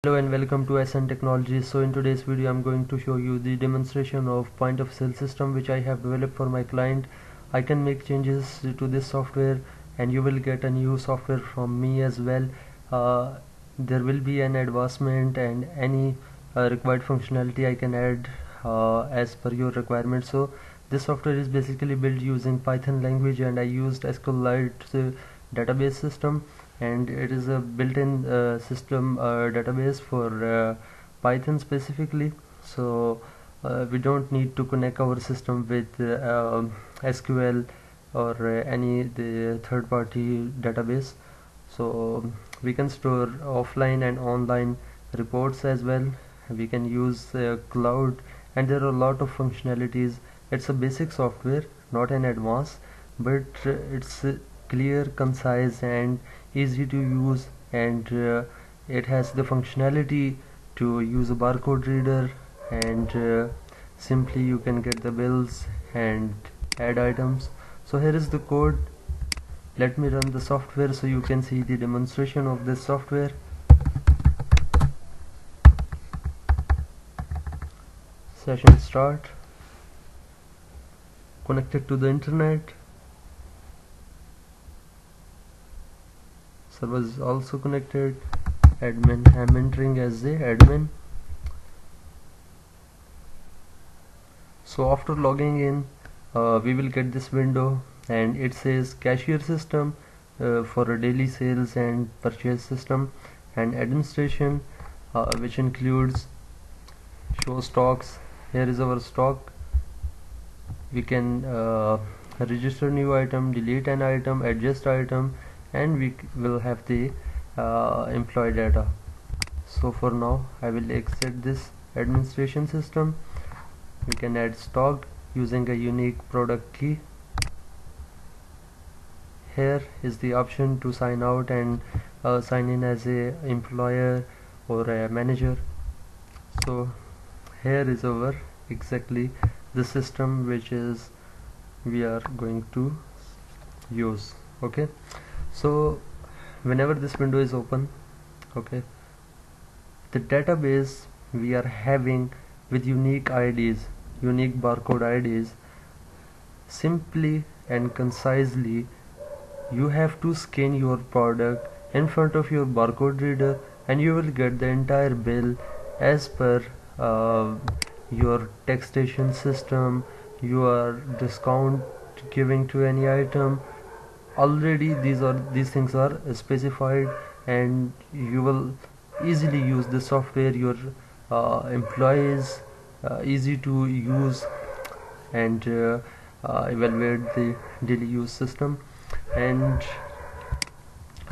Hello and welcome to SN Technologies. So in today's video I'm going to show you the demonstration of point of sale system which I have developed for my client. I can make changes to this software and you will get a new software from me as well. There will be an advancement and any required functionality I can add as per your requirement. So this software is basically built using Python language and I used SQLite database system, and it is a built-in system database for Python specifically. So we don't need to connect our system with SQL or any the third-party database. So we can store offline and online reports as well. We can use cloud, and there are a lot of functionalities. It's a basic software, not an advanced, but it's clear, concise and easy to use, and it has the functionality to use a barcode reader, and simply you can get the bills and add items. So here is the code. Let me run the software so you can see the demonstration of this software. Session start. Connected to the internet. Server is also connected. Admin, I'm entering as the admin. So after logging in, we will get this window, and it says cashier system for a daily sales and purchase system, and administration which includes show stocks. Here is our stock. We can register new item, delete an item, adjust item, and we will have the employee data. So for now I will exit this administration system. We can add stock using a unique product key. Here is the option to sign out and sign in as a employer or a manager. So here is our exactly the system which is we are going to use. Okay, so whenever this window is open, okay, the database we are having with unique IDs, unique barcode IDs, simply and concisely you have to scan your product in front of your barcode reader and you will get the entire bill as per your taxation system, your discount giving to any item. Already these things are specified, and you will easily use the software. Your employees easy to use and evaluate the daily use system. And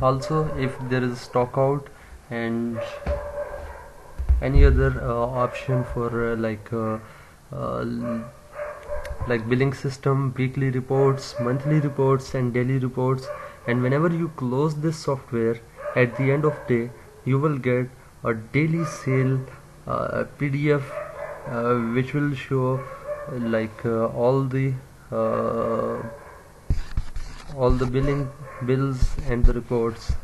also if there is stock out and any other option for like billing system, weekly reports, monthly reports and daily reports. And whenever you close this software, at the end of day you will get a daily sale PDF which will show all the billing bills and the reports.